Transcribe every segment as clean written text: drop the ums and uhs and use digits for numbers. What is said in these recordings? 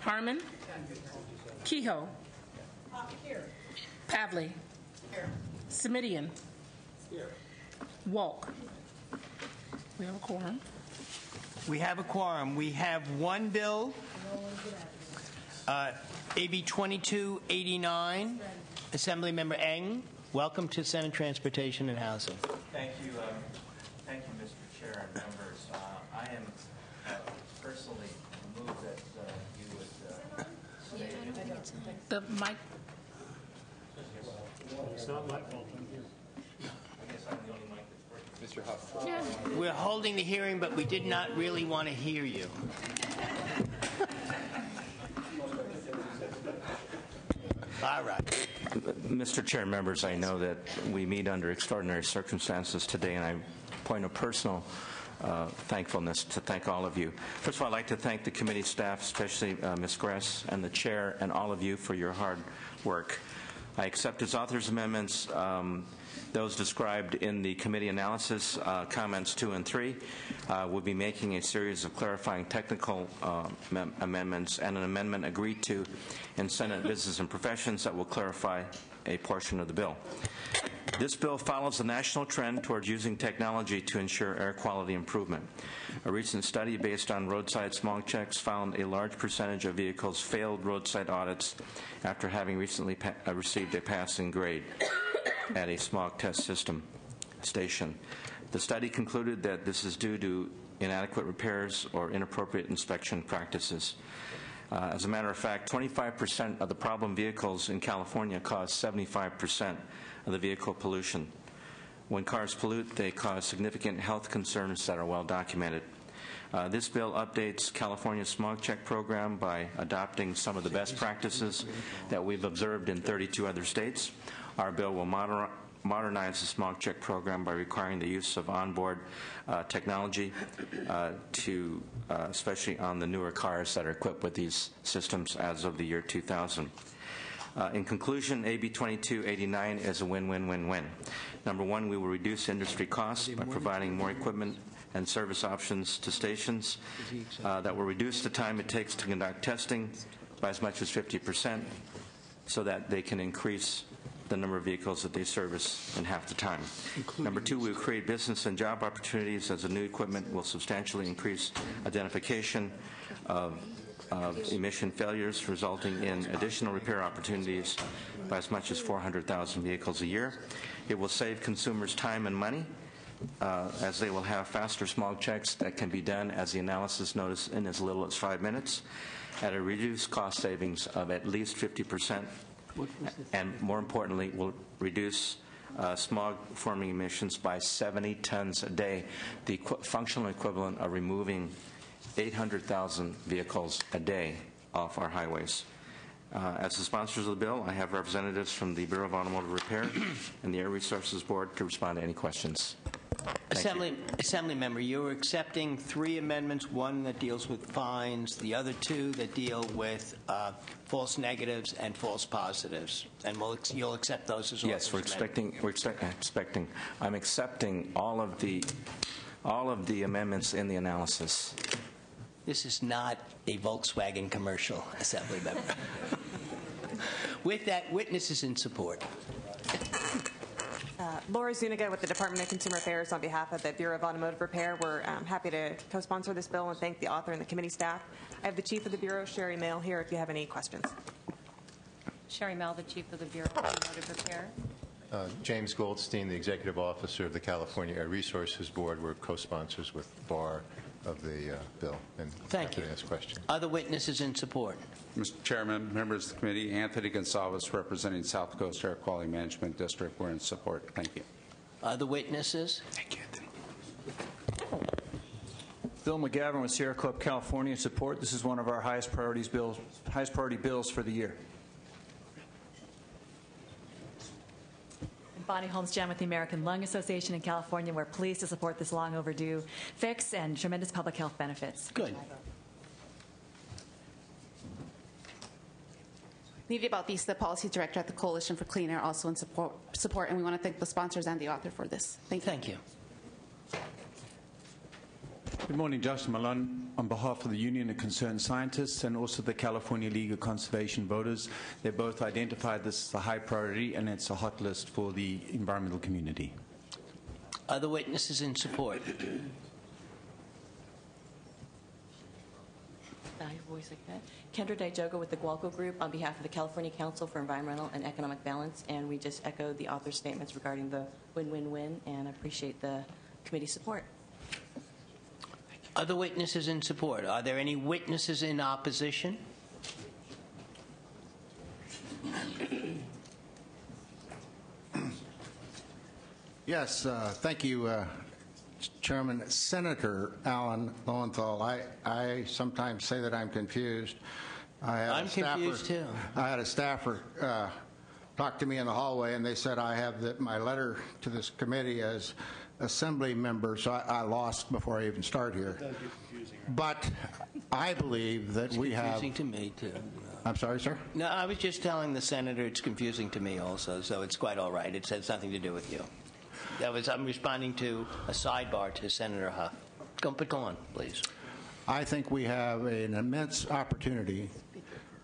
Harmon. Kehoe. Pavley. Semidian. Walk. We have a quorum. We have a quorum. We have one bill, AB 2289. Assemblymember Eng, welcome to Senate Transportation and Housing. Thank you, Mr. Chair and members. I am personally moved that you would stay. The mic. It's not my fault. I guess I'm the only mic that's working. Mr. Huff. Yeah. We're holding the hearing, but we did not really want to hear you. All right. Mr. Chair, members, I know that we meet under extraordinary circumstances today, and I point of personal thankfulness to thank all of you. First of all, I'd like to thank the committee staff, especially Ms. Gress and the chair, and all of you for your hard work. I accept as authors' amendments those described in the committee analysis, comments 2 and 3. We'll be making a series of clarifying technical amendments and an amendment agreed to in Senate Business and Professions that will clarify a portion of the bill. This bill follows the national trend towards using technology to ensure air quality improvement. A recent study based on roadside smog checks found a large percentage of vehicles failed roadside audits after having recently received a passing grade at a smog test station. The study concluded that this is due to inadequate repairs or inappropriate inspection practices. As a matter of fact, 25% of the problem vehicles in California cause 75% of the vehicle pollution. When cars pollute, they cause significant health concerns that are well documented. This bill updates California's smog check program by adopting some of the best practices that we've observed in 32 other states. Our bill will modernize the smog check program by requiring the use of onboard technology especially on the newer cars that are equipped with these systems as of the year 2000. In conclusion, AB 2289 is a win-win-win-win. Number one, we will reduce industry costs by providing more equipment and service options to stations that will reduce the time it takes to conduct testing by as much as 50% so that they can increase the number of vehicles that they service in half the time. Number two, we will create business and job opportunities as the new equipment will substantially increase identification of emission failures, resulting in additional repair opportunities by as much as 400,000 vehicles a year. It will save consumers time and money, as they will have faster smog checks that can be done, as the analysis noticed, in as little as 5 minutes, at a reduced cost savings of at least 50%, and more importantly, will reduce smog-forming emissions by 70 tons a day, the functional equivalent of removing 800,000 vehicles a day off our highways. As the sponsors of the bill, I have representatives from the Bureau of Automotive Repair and the Air Resources Board to respond to any questions. Assembly member, you're accepting 3 amendments, one that deals with fines, the other 2 that deal with false negatives and false positives, and you'll accept those as well. Yes, I'm accepting all of the amendments in the analysis. This is not a Volkswagen commercial, Assembly member. With that, witnesses in support. Laura Zuniga with the Department of Consumer Affairs on behalf of the Bureau of Automotive Repair. We're happy to co-sponsor this bill and thank the author and the committee staff. I have the Chief of the Bureau, Sherry Mail, here if you have any questions. Sherry Mail, the Chief of the Bureau of Automotive Repair. James Goldstein, the Executive Officer of the California Air Resources Board. We're co-sponsors with BAR of the bill. And thank you. Ask questions. Other witnesses in support. Mr. Chairman, members of the committee, Anthony Gonsalves representing South Coast Air Quality Management District. We're in support. Thank you. Other witnesses? Thank you, Anthony. Bill McGavin with Sierra Club, California, in support. This is one of our highest priority bills for the year. Bonnie Holmes-Jan with the American Lung Association in California. We're pleased to support this long overdue fix and tremendous public health benefits. Good. Nidhi Baltista, the Policy Director at the Coalition for Clean Air, also in support, and we want to thank the sponsors and the author for this. Thank you. Thank you. Good morning, Justin Malone. On behalf of the Union of Concerned Scientists and also the California League of Conservation Voters, they both identified this as a high priority, and it's a hot list for the environmental community. Other witnesses in support? Voice like that. Kendra Dijogo with the Gualco Group on behalf of the California Council for Environmental and Economic Balance, and we just echoed the author's statements regarding the win-win-win, and appreciate the committee's support. Other witnesses in support? Are there any witnesses in opposition? Yes, thank you, Chairman. Senator Alan Lowenthal, I sometimes say that I'm confused. I'm confused too. I had a staffer talk to me in the hallway, and they said I have my letter to this committee as assembly member, so I lost before I even start here. But I believe that we have... It's confusing to me, too. I'm sorry, sir? No, I was just telling the senator it's confusing to me also, so it's quite all right. It has nothing to do with you. I'm responding to a sidebar to Senator Huff. Go on, please. I think we have an immense opportunity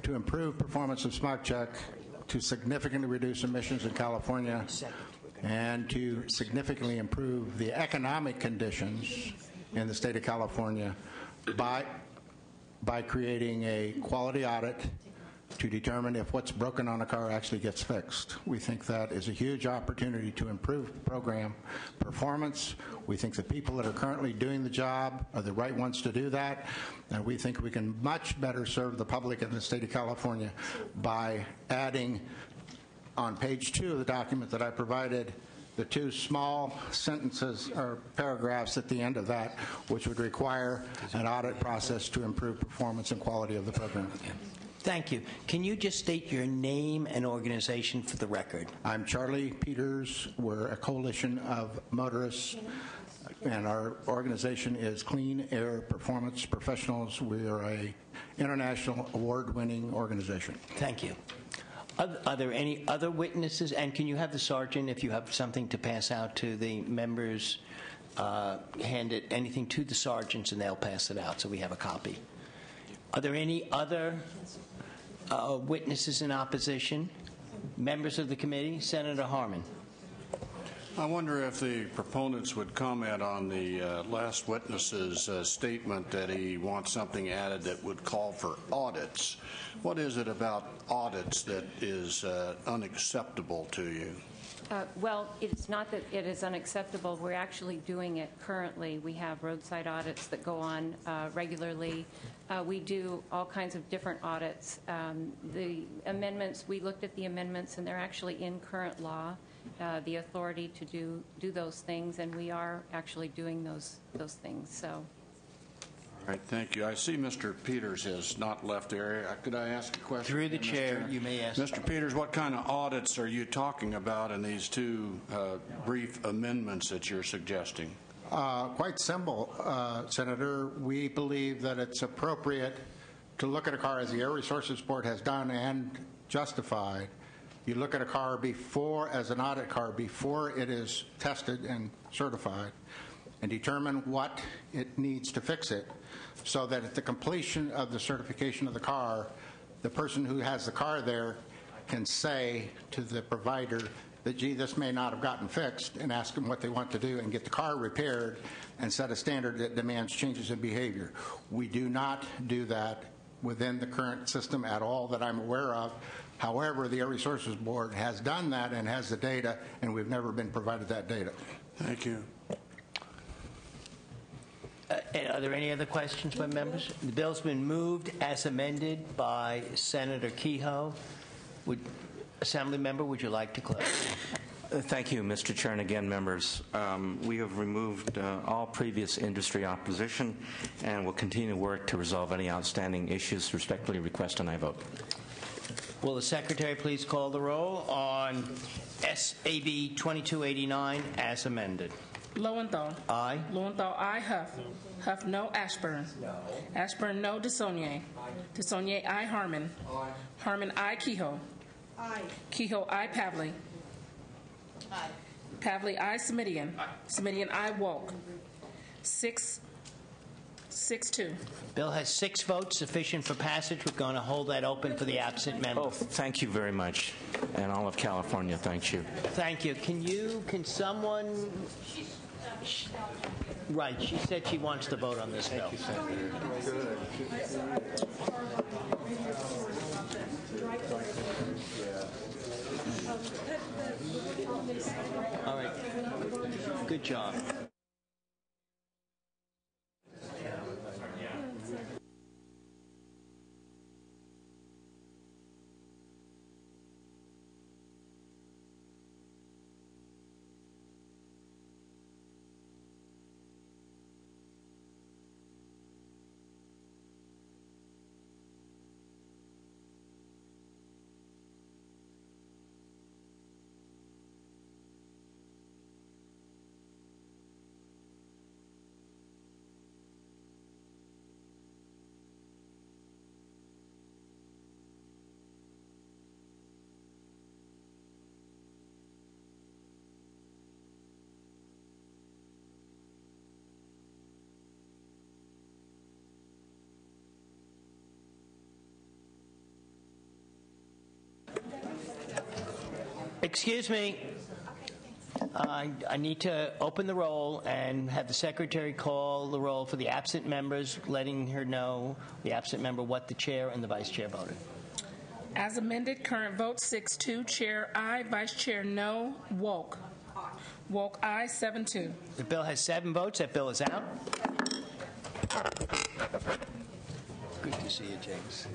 to improve performance of Smog Check, to significantly reduce emissions in California, and to significantly improve the economic conditions in the state of California by creating a quality audit to determine if what's broken on a car actually gets fixed. We think that is a huge opportunity to improve program performance. We think the people that are currently doing the job are the right ones to do that, and we think we can much better serve the public in the state of California by adding on page 2 of the document that I provided the 2 small sentences or paragraphs at the end of that, which would require an audit process to improve performance and quality of the program. Thank you. Can you just state your name and organization for the record? I'm Charlie Peters. We're a coalition of motorists, and our organization is Clean Air Performance Professionals. We are an international award-winning organization. Thank you. Are there any other witnesses? And can you have the sergeant, if you have something to pass out to the members, hand anything to the sergeants and they'll pass it out so we have a copy. Are there any other witnesses in opposition? Members of the committee? Senator Harman. I wonder if the proponents would comment on the last witness's statement that he wants something added that would call for audits. What is it about audits that is unacceptable to you? Well, it's not that it is unacceptable. We're actually doing it currently. We have roadside audits that go on regularly. We do all kinds of different audits. The amendments, we looked at the amendments, and they're actually in current law, the authority to do those things, and we are actually doing those things. So. All right, thank you. I see Mr. Peters has not left the area. Could I ask a question? Through the chair, you may ask. Mr. Peters, what kind of audits are you talking about in these 2 brief amendments that you're suggesting? Quite simple, Senator. We believe that it's appropriate to look at a car, as the Air Resources Board has done and justified. You look at a car before, as an audit car, before it is tested and certified, and determine what it needs to fix it, so that at the completion of the certification of the car, the person who has the car there can say to the provider that, gee, this may not have gotten fixed, and ask them what they want to do and get the car repaired and set a standard that demands changes in behavior. We do not do that within the current system at all that I'm aware of. However, the Air Resources Board has done that and has the data, and we've never been provided that data. Thank you. Are there any other questions by members? The bill's been moved as amended by Senator Kehoe. Assembly member, would you like to close? Thank you, Mr. Chair, and again, members. We have removed all previous industry opposition and will continue to work to resolve any outstanding issues. Respectfully request an aye vote. Will the Secretary please call the roll on SAB 2289 as amended? Lowenthal. Aye. Lowenthal, aye. Huff. Huff, no. Ashburn. No. Ashburn, no. DeSaulnier. DeSaulnier, aye. Harman. Aye. Harman, aye. Kehoe. Aye. Kehoe, aye. Pavley. Aye. Pavley, aye. Simidian. Aye. Simidian, aye. Walk. 6 6-2. Bill has 6 votes, sufficient for passage. We're going to hold that open for the absent member. Oh, thank you very much. And all of California, thank you. Thank you. Can someone... Right, she said she wants to vote on this bill. All right. Good job. Excuse me. I need to open the roll and have the secretary call the roll for the absent members, letting her know, the absent member, what the chair and the vice chair voted. As amended, current vote 6-2. Chair aye, Vice Chair no. Wolk. Wolk aye, 7-2. The bill has 7 votes. That bill is out. Good to see you, James.